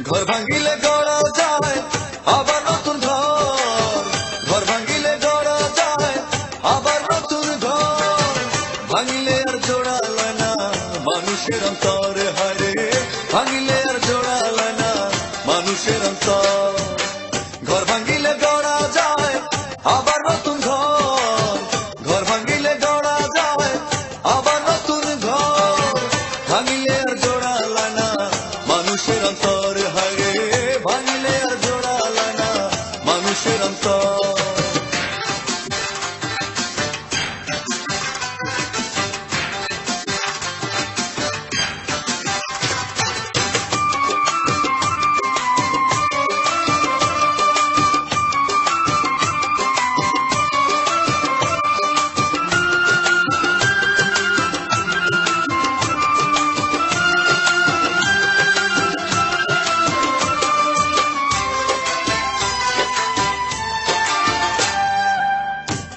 ঘর ভাঙিলে গড়া যায় আবার নতুন ঘর, ঘর ভাঙিলে গড়া যায় আবার নতুন ঘর। ভাঙিলে আর জোড়ালে না মানুষের অন্তর, হারে ভাঙিলে আর জোড়ালে না মানুষের অন্তর। ঘর ভাঙিলে গড়া যায় আবার নতুন ঘর, ঘর ভাঙিলে গড়া যায় আবার নতুন ঘর। ভাঙিলে আর জোড়ালে না মানুষের অন্তর, হারে ভাঙিলে আর জোড়ালে না মানুষের অন্তর।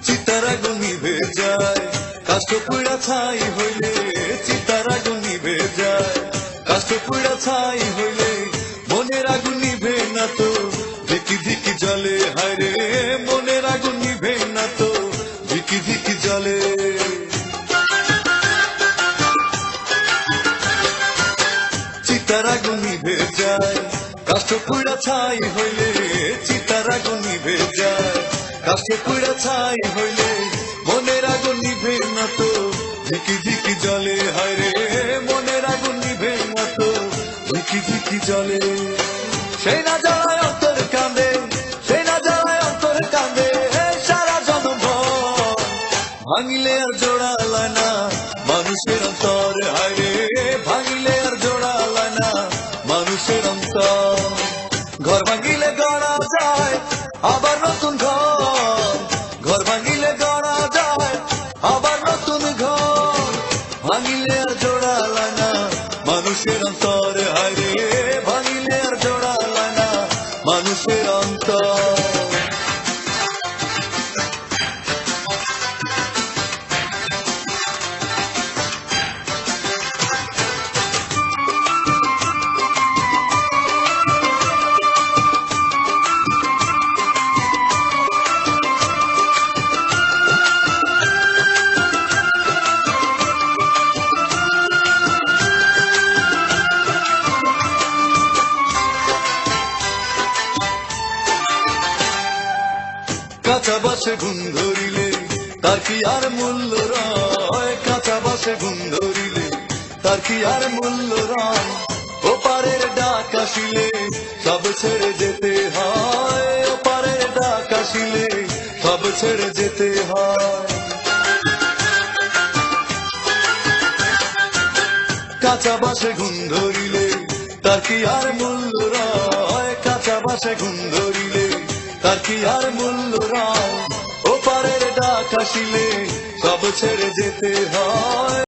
চিতারা গুনি ভেজায় কাষ্ট পুড়া ছাই হইলে, চিতারা গুনি ভেজায় কাষ্ট পুড়া ছাই হইলে মনের আগুন নিভে না তো ধিকি ধিকি জলে, হায়রে মনের আগুন নিভে না তো ধিকি ধিকি জলে। চিতারা গুনি ভেজায় কাষ্ট পুড়া ছাই হইলে, চিতারা গুনি ভেজায় কাষ্টে পুড়া ছাই হইলে মনের আগুন নিভে না তো ধিকি ধিকি জলে, হায়রে মনের আগুন নিভে না তো ধিকি ধিকি জলে। সেই না জ্বালায় অন্তর কাঁদে, সেই না জ্বালায় অন্তর কাঁদে সারা জনম। ভাঙিলে আর জোড়ালে না মানুষের অন্তর, হায়রে ভাঙিলে আর জোড়ালে না মানুষের অন্তর। ঘর ভাঙিলে গড়া যায় আবার নতুন ঘর, ঘর ভাঙিলে গড়া যায় আবার নতুন ঘর। ভাঙিলে আর জোড়ালে না মানুষের অন্তর, হায়রে ভাঙিলে আর জোড়ালে না মানুষের অন্তর। কাঁচা বাসে ঘুম ধরিলে তার কি আর মূল্য রয়, কাঁচা বাসে ঘুম ধরিলে তার কি আর মূল্য রয়। ও পারের ডাক আসিলে সব ছেড়ে যেতে হয়, ও পারের ডাক আসিলে সব ছেড়ে যেতে হয়। কাঁচা বাসে ঘুম ধরিলে তার কি আর মূল্য রয়, কাঁচা বাসে ঘুম ধরিলে তার কি আর মূল্য রয়। ও পারের ডাক আসিলে সব ছেড়ে যেতে হয়।